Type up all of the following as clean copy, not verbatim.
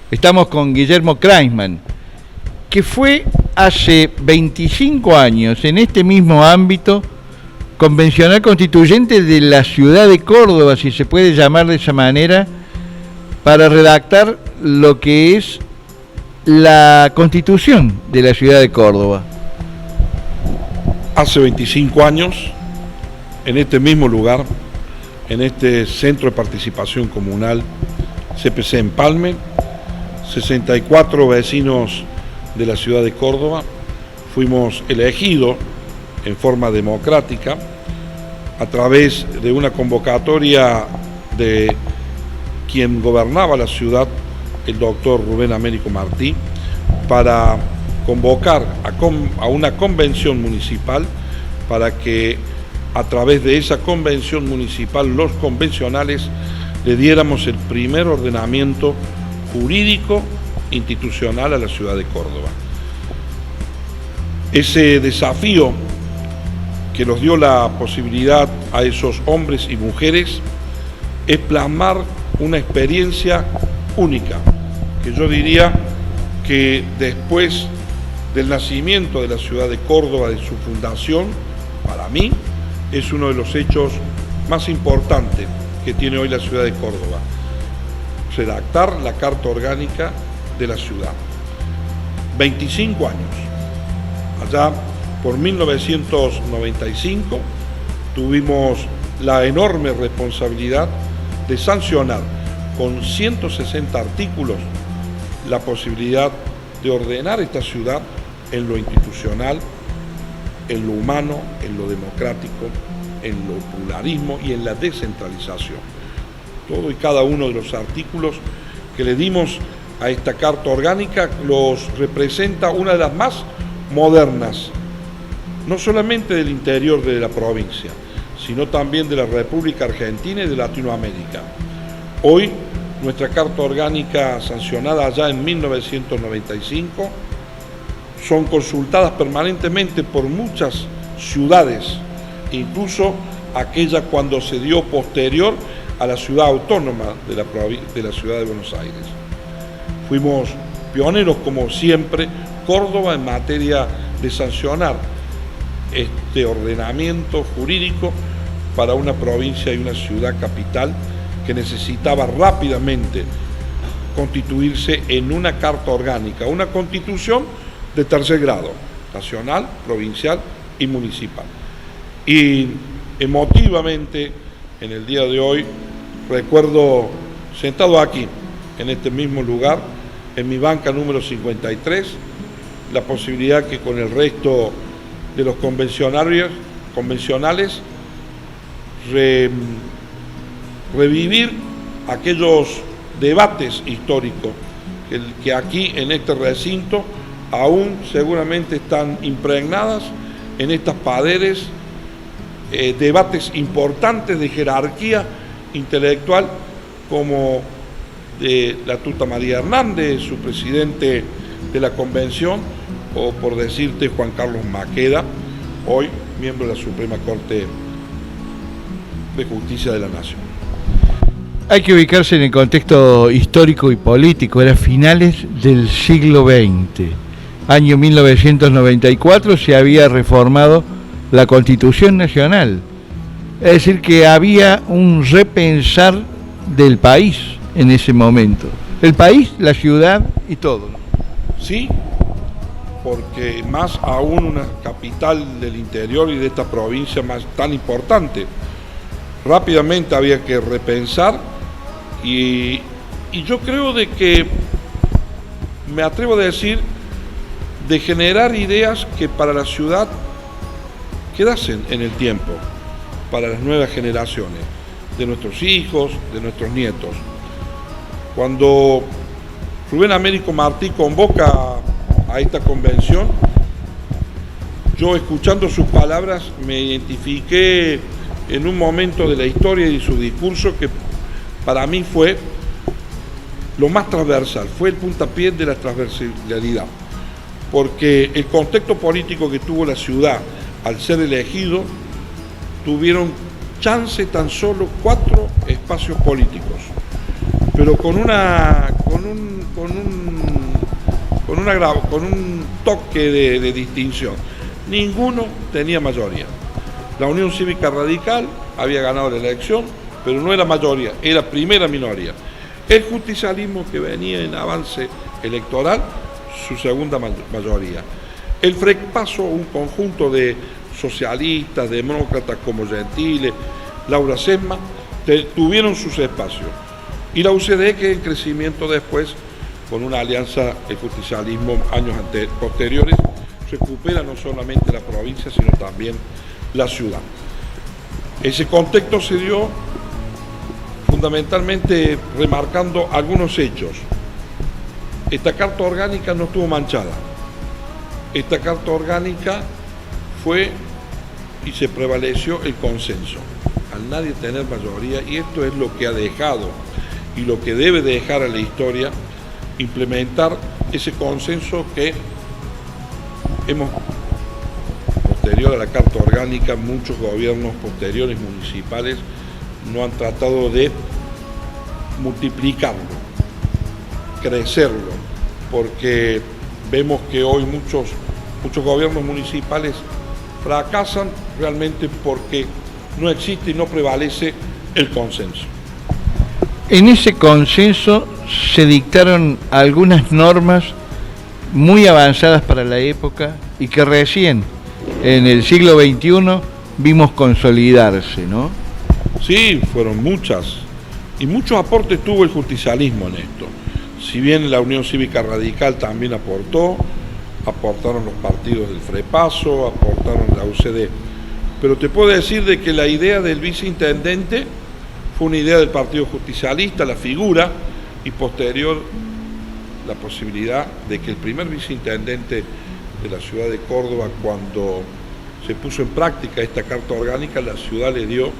Estamos con Guillermo Kreisman, que fue hace 25 años en este mismo ámbito convencional constituyente de la ciudad de Córdoba, si se puede llamar de esa manera, para redactar lo que es la constitución de la ciudad de Córdoba. Hace 25 años, en este mismo lugar, en este Centro de Participación Comunal, CPC Empalme, 64 vecinos de la ciudad de Córdoba, fuimos elegidos en forma democrática a través de una convocatoria de quien gobernaba la ciudad, el doctor Rubén Américo Martí, para convocar a una convención municipal para que a través de esa convención municipal los convencionales le diéramos el primer ordenamiento jurídico institucional a la ciudad de Córdoba. Ese desafío que nos dio la posibilidad a esos hombres y mujeres es plasmar una experiencia única, que yo diría que después del nacimiento de la ciudad de Córdoba, de su fundación, para mí es uno de los hechos más importantes que tiene hoy la ciudad de Córdoba: redactar la Carta Orgánica de la ciudad. 25 años. Allá por 1995 tuvimos la enorme responsabilidad de sancionar con 160 artículos la posibilidad de ordenar esta ciudad en lo institucional, en lo humano, en lo democrático, en lo pluralismo y en la descentralización. Todo y cada uno de los artículos que le dimos a esta Carta Orgánica los representa una de las más modernas, no solamente del interior de la provincia, sino también de la República Argentina y de Latinoamérica. Hoy, nuestra Carta Orgánica, sancionada allá en 1995, son consultadas permanentemente por muchas ciudades, incluso aquella cuando se dio posterior a la ciudad autónoma de la ciudad de Buenos Aires. Fuimos pioneros, como siempre, Córdoba, en materia de sancionar este ordenamiento jurídico para una provincia y una ciudad capital que necesitaba rápidamente constituirse en una Carta Orgánica, una constitución de tercer grado, nacional, provincial y municipal. Y emotivamente, en el día de hoy, recuerdo sentado aquí, en este mismo lugar, en mi banca número 53, la posibilidad que con el resto de los convencionales revivir aquellos debates históricos que aquí en este recinto aún seguramente están impregnadas en estas paredes, debates importantes de jerarquía intelectual, como de la Tuta María Hernández, su presidente de la convención, o por decirte Juan Carlos Maqueda, hoy miembro de la Suprema Corte de Justicia de la Nación. Hay que ubicarse en el contexto histórico y político. Era finales del siglo XX. Año 1994 se había reformado la Constitución Nacional. Es decir, que había un repensar del país en ese momento. El país, la ciudad y todo. Sí, porque más aún una capital del interior y de esta provincia más tan importante. Rápidamente había que repensar y yo creo de que, me atrevo a decir, de generar ideas que para la ciudad quedasen en el tiempo, para las nuevas generaciones, de nuestros hijos, de nuestros nietos. Cuando Rubén Américo Martí convoca a esta convención, yo, escuchando sus palabras, me identifiqué en un momento de la historia y de su discurso que para mí fue lo más transversal, fue el puntapié de la transversalidad, porque el contexto político que tuvo la ciudad al ser elegido, tuvieron chance tan solo 4 espacios políticos, pero con un con un toque de distinción. Ninguno tenía mayoría. La Unión Cívica Radical había ganado la elección, pero no era mayoría, era primera minoría. El justicialismo, que venía en avance electoral, su segunda mayoría. El FREPASO, un conjunto de socialistas, demócratas como Gentile, Laura Sesma, tuvieron sus espacios. Y la UCD, que en crecimiento después, con una alianza, el justicialismo, años posteriores, recupera no solamente la provincia, sino también la ciudad. Ese contexto se dio fundamentalmente remarcando algunos hechos. Esta carta orgánica no estuvo manchada. Esta carta orgánica fue y se prevaleció el consenso. Al nadie tener mayoría, y esto es lo que ha dejado y lo que debe dejar a la historia, implementar ese consenso que hemos, posterior a la Carta Orgánica, muchos gobiernos posteriores municipales no han tratado de multiplicarlo, crecerlo, porque vemos que hoy muchos gobiernos municipales fracasan realmente porque no existe y no prevalece el consenso. En ese consenso se dictaron algunas normas muy avanzadas para la época y que recién en el siglo XXI vimos consolidarse, ¿no? Sí, fueron muchas, y muchos aportes tuvo el justicialismo en esto. Si bien la Unión Cívica Radical también aportaron los partidos del FREPASO, aportaron la UCD, pero te puedo decir de que la idea del viceintendente fue una idea del Partido Justicialista, la figura, y posterior la posibilidad de que el primer viceintendente de la ciudad de Córdoba, cuando se puso en práctica esta carta orgánica, la ciudad le dio,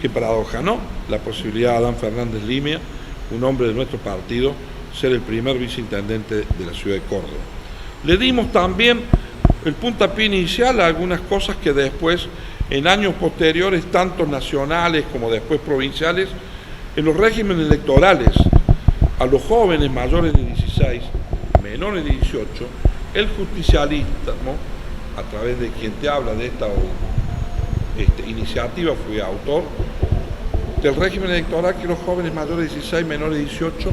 qué paradoja, ¿no?, la posibilidad a Adán Fernández Limia, un hombre de nuestro partido, ser el primer viceintendente de la ciudad de Córdoba. Le dimos también el puntapié inicial a algunas cosas que después, en años posteriores, tanto nacionales como después provinciales, en los regímenes electorales, a los jóvenes mayores de 16, menores de 18, el justicialismo, a través de quien te habla de esta iniciativa, fui autor del régimen electoral, que los jóvenes mayores de 16, menores de 18,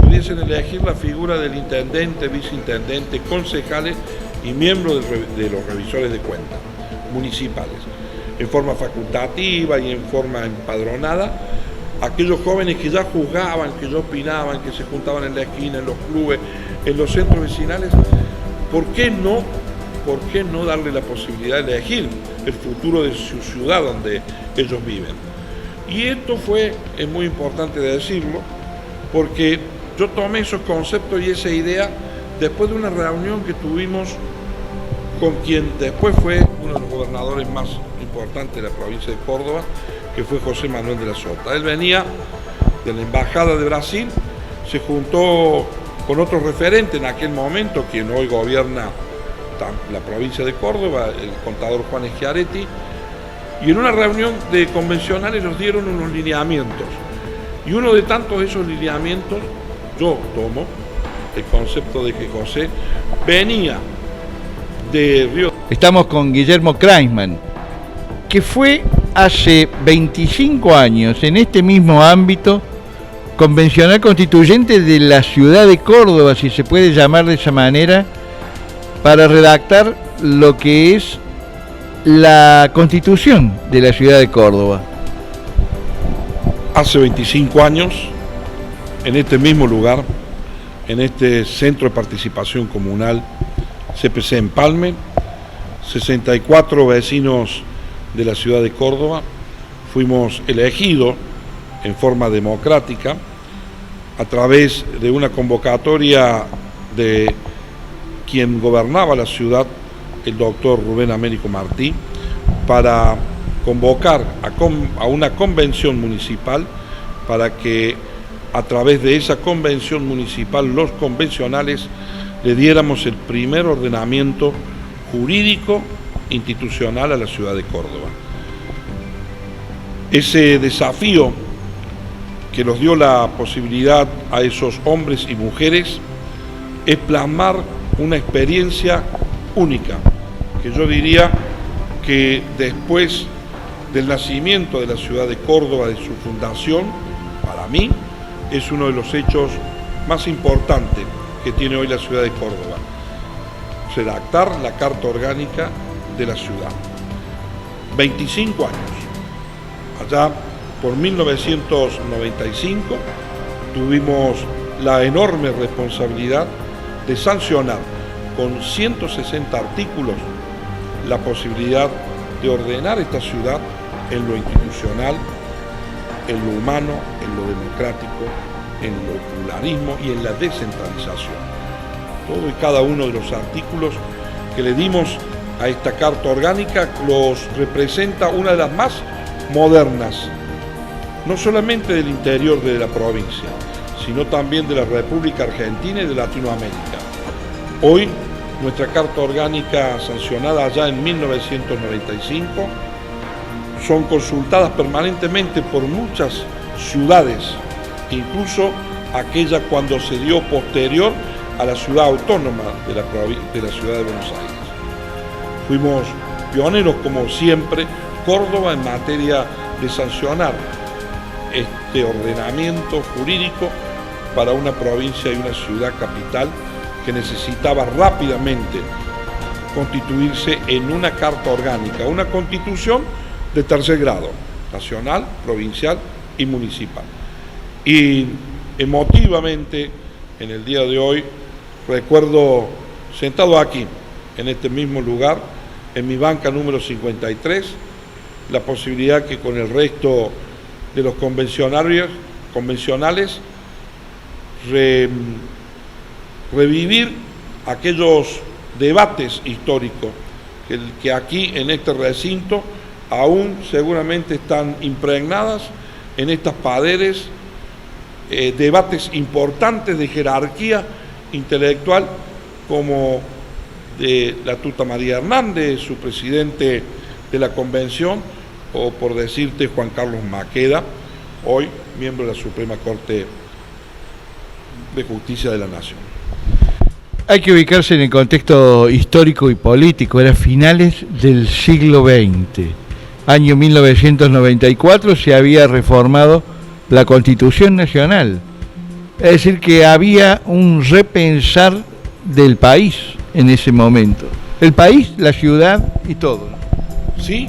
pudiesen elegir la figura del intendente, viceintendente, concejales y miembros de los revisores de cuentas municipales, en forma facultativa y en forma empadronada. Aquellos jóvenes que ya juzgaban, que ya opinaban, que se juntaban en la esquina, en los clubes, en los centros vecinales, ¿por qué no darle la posibilidad de elegir el futuro de su ciudad donde ellos viven? Y esto es muy importante decirlo, porque yo tomé esos conceptos y esa idea después de una reunión que tuvimos con quien después fue uno de los gobernadores más importantes de la provincia de Córdoba, que fue José Manuel de la Sota. Él venía de la Embajada de Brasil, se juntó con otro referente en aquel momento, quien hoy gobierna la provincia de Córdoba, el contador Juan Schiaretti, y en una reunión de convencionales nos dieron unos lineamientos. Y uno de tantos esos lineamientos, yo tomo el concepto de que José venía de Río. Estamos con Guillermo Kreisman, que fue hace 25 años en este mismo ámbito convencional constituyente de la ciudad de Córdoba, si se puede llamar de esa manera, para redactar lo que es la constitución de la ciudad de Córdoba. Hace 25 años, en este mismo lugar, en este Centro de Participación Comunal, CPC Empalme, 64 vecinos de la ciudad de Córdoba, fuimos elegidos en forma democrática a través de una convocatoria de quien gobernaba la ciudad, el doctor Rubén Américo Martí, para convocar a una convención municipal para que a través de esa convención municipal los convencionales le diéramos el primer ordenamiento jurídico institucional a la ciudad de Córdoba. Ese desafío que nos dio la posibilidad a esos hombres y mujeres es plasmar una experiencia única, que yo diría que después del nacimiento de la ciudad de Córdoba, de su fundación, para mí es uno de los hechos más importantes que tiene hoy la ciudad de Córdoba: redactar la Carta Orgánica de la ciudad. 25 años. Allá por 1995 tuvimos la enorme responsabilidad de sancionar con 160 artículos la posibilidad de ordenar esta ciudad en lo institucional, en lo humano, en lo democrático, en lo pluralismo y en la descentralización. Todo y cada uno de los artículos que le dimos a esta Carta Orgánica los representa una de las más modernas, no solamente del interior de la provincia, sino también de la República Argentina y de Latinoamérica. Hoy, nuestra Carta Orgánica, sancionada allá en 1995, son consultadas permanentemente por muchas ciudades, incluso aquella cuando se dio posterior a la ciudad autónoma de la ciudad de Buenos Aires. Fuimos pioneros, como siempre, Córdoba, en materia de sancionar este ordenamiento jurídico para una provincia y una ciudad capital que necesitaba rápidamente constituirse en una carta orgánica, una constitución de tercer grado, nacional, provincial y municipal. Y emotivamente, en el día de hoy, recuerdo, sentado aquí, en este mismo lugar, en mi banca número 53, la posibilidad que con el resto de los convencionales revivir aquellos debates históricos que aquí en este recinto aún seguramente están impregnadas en estas paredes, debates importantes de jerarquía intelectual, como de la Tuta María Hernández, su presidente de la convención, o por decirte Juan Carlos Maqueda, hoy miembro de la Suprema Corte de Justicia de la Nación. Hay que ubicarse en el contexto histórico y político. Era finales del siglo XX. Año 1994 se había reformado la Constitución Nacional. Es decir, que había un repensar del país en ese momento. El país, la ciudad y todo. Sí,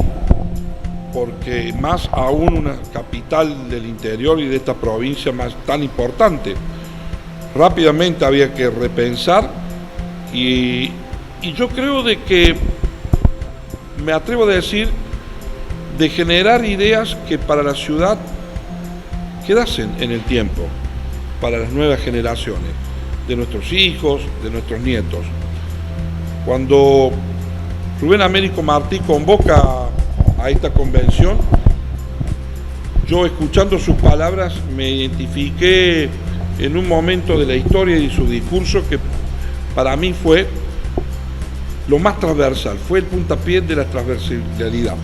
porque más aún una capital del interior y de esta provincia más tan importante. Rápidamente había que repensar y yo creo de que, me atrevo a decir, de generar ideas que para la ciudad quedasen en el tiempo, para las nuevas generaciones, de nuestros hijos, de nuestros nietos. Cuando Rubén Américo Martí convoca a esta convención, yo, escuchando sus palabras, me identifiqué en un momento de la historia y su discurso que para mí fue lo más transversal, fue el puntapié de la transversalidad,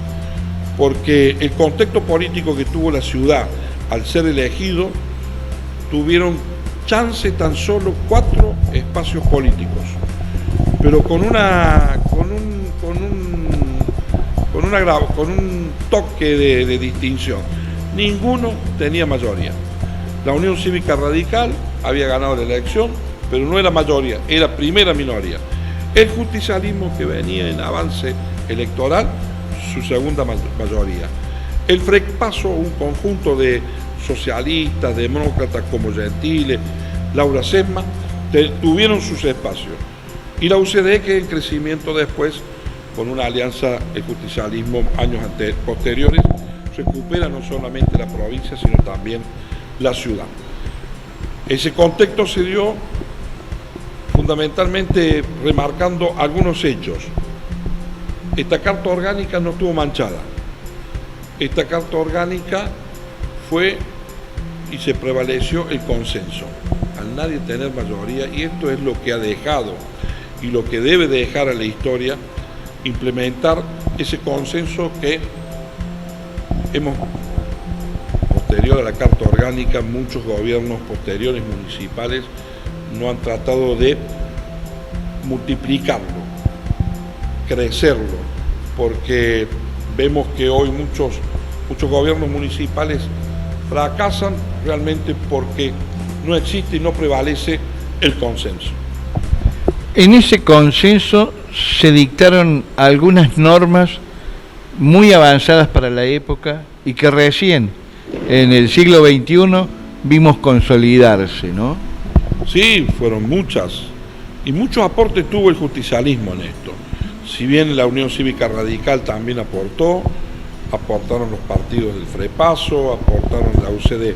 porque el contexto político que tuvo la ciudad al ser elegido, tuvieron chance tan solo 4 espacios políticos, pero con un toque de distinción. Ninguno tenía mayoría. La Unión Cívica Radical había ganado la elección, pero no era mayoría, era primera minoría. El justicialismo, que venía en avance electoral, su segunda mayoría. El FRECPASO, un conjunto de socialistas, demócratas como Gentile, Laura Sesma, tuvieron sus espacios. Y la UCD, que en crecimiento después, con una alianza, el justicialismo, años posteriores, recupera no solamente la provincia, sino también la ciudad. Ese contexto se dio fundamentalmente remarcando algunos hechos. Esta Carta Orgánica no estuvo manchada. Esta Carta Orgánica fue y se prevaleció el consenso. Al nadie tener mayoría, y esto es lo que ha dejado y lo que debe dejar a la historia, implementar ese consenso que hemos posteriormente posterior a la Carta Orgánica, muchos gobiernos posteriores municipales no han tratado de multiplicarlo, crecerlo, porque vemos que hoy muchos gobiernos municipales fracasan realmente porque no existe y no prevalece el consenso. En ese consenso se dictaron algunas normas muy avanzadas para la época y que recién en el siglo XXI vimos consolidarse, ¿no? Sí, fueron muchas, y muchos aportes tuvo el justicialismo en esto. Si bien la Unión Cívica Radical también aportaron los partidos del FREPASO, aportaron la UCD,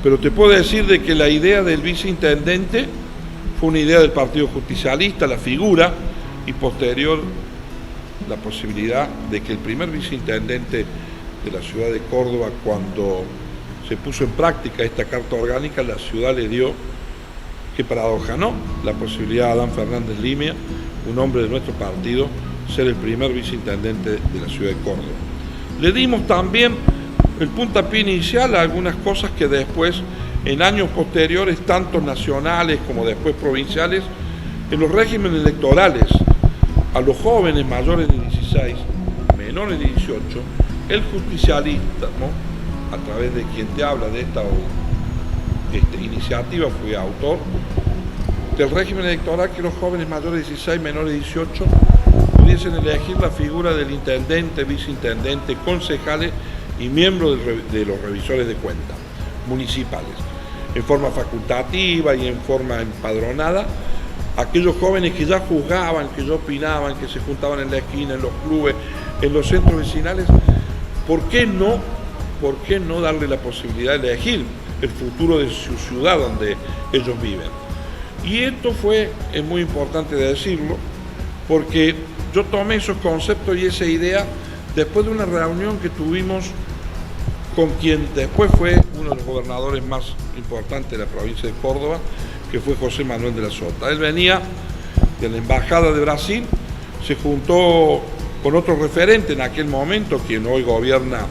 pero te puedo decir de que la idea del viceintendente fue una idea del Partido Justicialista, la figura, y posterior la posibilidad de que el primer viceintendente de la ciudad de Córdoba, cuando se puso en práctica esta Carta Orgánica, la ciudad le dio, qué paradoja, ¿no?, la posibilidad a Adán Fernández Limia, un hombre de nuestro partido, ser el primer viceintendente de la ciudad de Córdoba. Le dimos también el puntapié inicial a algunas cosas que después, en años posteriores, tanto nacionales como después provinciales, en los regímenes electorales, a los jóvenes mayores de 16, menores de 18, el justicialismo, a través de quien te habla de esta iniciativa, fui autor del régimen electoral, que los jóvenes mayores de 16, menores de 18, pudiesen elegir la figura del intendente, viceintendente, concejales y miembros de los revisores de cuentas municipales, en forma facultativa y en forma empadronada. Aquellos jóvenes que ya juzgaban, que ya opinaban, que se juntaban en la esquina, en los clubes, en los centros vecinales, ¿por qué no darle la posibilidad de elegir el futuro de su ciudad donde ellos viven? Y esto es muy importante decirlo, porque yo tomé esos conceptos y esa idea después de una reunión que tuvimos con quien después fue uno de los gobernadores más importantes de la provincia de Córdoba, que fue José Manuel de la Sota. Él venía de la Embajada de Brasil, se juntó con otro referente en aquel momento, quien hoy gobierna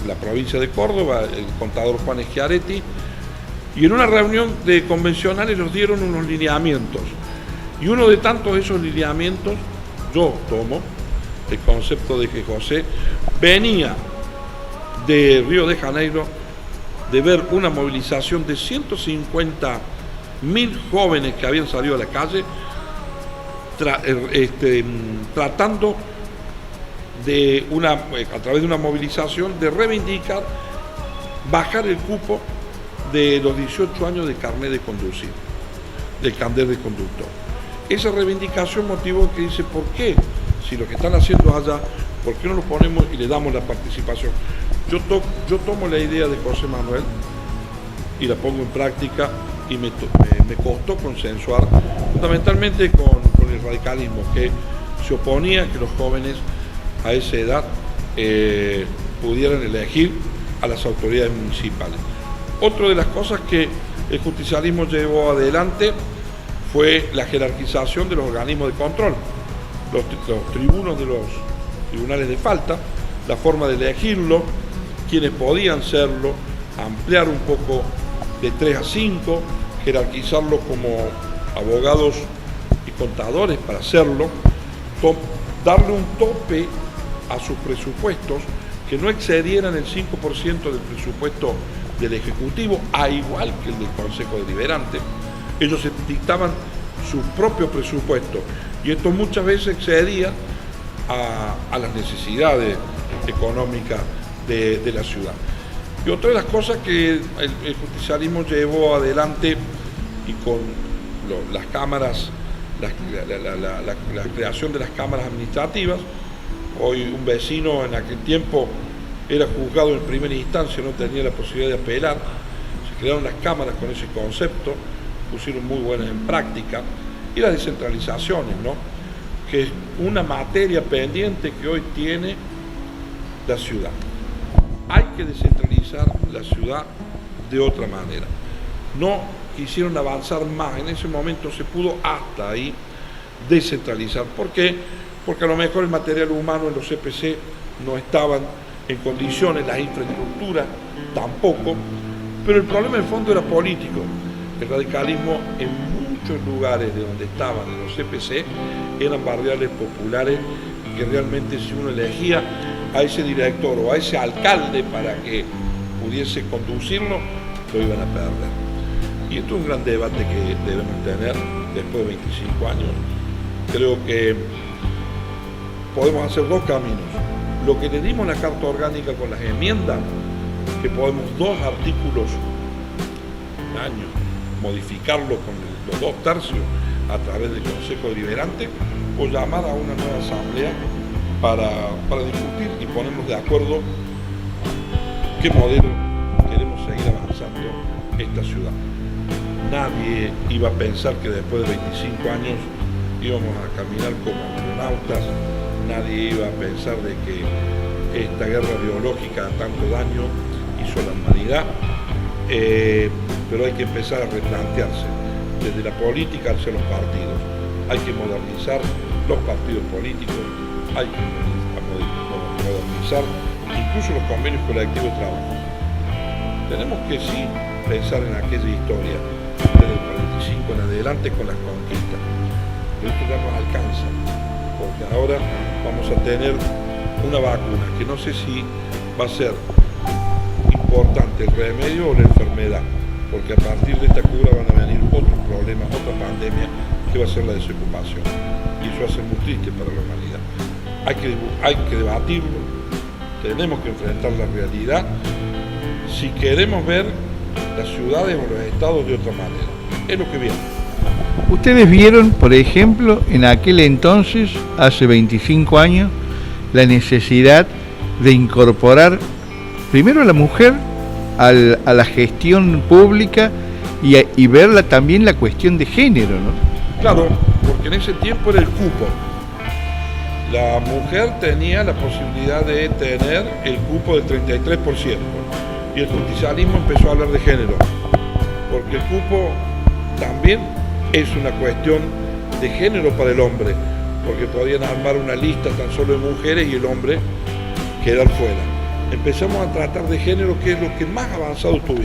la provincia de Córdoba, el contador Juan Schiaretti, y en una reunión de convencionales nos dieron unos lineamientos. Y uno de tantos esos lineamientos, yo tomo el concepto de que José venía de Río de Janeiro de ver una movilización de 150.000 jóvenes que habían salido a la calle tratando de a través de una movilización de reivindicar bajar el cupo de los 18 años de carnet de conducir, del carnet de conductor. Esa reivindicación motivó que dice, ¿por qué? Si lo que están haciendo allá, ¿por qué no lo ponemos y le damos la participación? Yo tomo la idea de José Manuel y la pongo en práctica, y me costó consensuar fundamentalmente con el radicalismo, que se oponía a que los jóvenes a esa edad pudieran elegir a las autoridades municipales. Otra de las cosas que el justicialismo llevó adelante fue la jerarquización de los organismos de control, los tribunos de los tribunales de falta, la forma de elegirlo, quienes podían serlo, ampliar un poco de 3 a 5, jerarquizarlos como abogados y contadores para hacerlo, darle un tope a sus presupuestos que no excedieran el 5% del presupuesto del Ejecutivo, a igual que el del Consejo Deliberante. Ellos dictaban su propio presupuesto y esto muchas veces excedía a las necesidades económicas de la ciudad. Y otra de las cosas que el justicialismo llevó adelante, y con las cámaras, la creación de las cámaras administrativas, hoy un vecino en aquel tiempo era juzgado en primera instancia, no tenía la posibilidad de apelar, se crearon las cámaras con ese concepto, pusieron muy buenas en práctica, y las descentralizaciones, ¿no?, que es una materia pendiente que hoy tiene la ciudad. Hay que descentralizar la ciudad de otra manera. No quisieron avanzar más, en ese momento se pudo hasta ahí descentralizar. ¿Por qué? Porque a lo mejor el material humano en los CPC no estaban en condiciones, las infraestructuras tampoco, pero el problema de fondo era político. El radicalismo en muchos lugares de donde estaban los CPC eran barriales populares que realmente si uno elegía a ese director o a ese alcalde para que pudiese conducirlo, lo iban a perder. Y esto es un gran debate que debemos tener después de 25 años. Creo que podemos hacer dos caminos. Lo que le dimos la Carta Orgánica con las enmiendas, que podemos 2 artículos al año modificarlo con los 2 tercios a través del Consejo Deliberante, o llamar a una nueva asamblea para discutir y ponernos de acuerdo qué modelo queremos seguir avanzando esta ciudad. Nadie iba a pensar que después de 25 años íbamos a caminar como astronautas, nadie iba a pensar de que esta guerra biológica tanto daño hizo a la humanidad, pero hay que empezar a replantearse desde la política hacia los partidos. Hay que modernizar los partidos políticos, hay que modernizar incluso los convenios colectivos de trabajo. Tenemos que sí pensar en aquella historia desde el 45 en adelante con las conquistas, pero esto ya nos alcanza, porque ahora vamos a tener una vacuna que no sé si va a ser importante el remedio o la enfermedad, porque a partir de esta cura van a venir otros problemas, otra pandemia que va a ser la desocupación, y eso va a ser muy triste para la humanidad. Hay que debatirlo, tenemos que enfrentar la realidad si queremos ver las ciudades o los estados de otra manera. Es lo que viene. Ustedes vieron, por ejemplo, en aquel entonces, hace 25 años, la necesidad de incorporar primero a la mujer a la gestión pública y verla también la cuestión de género, ¿no? Claro, porque en ese tiempo era el cupo. La mujer tenía la posibilidad de tener el cupo del 33%. Y el justicialismo empezó a hablar de género, porque el cupo también es una cuestión de género para el hombre, porque podían armar una lista tan solo de mujeres y el hombre quedar fuera. Empezamos a tratar de género, que es lo que más avanzado estuvimos.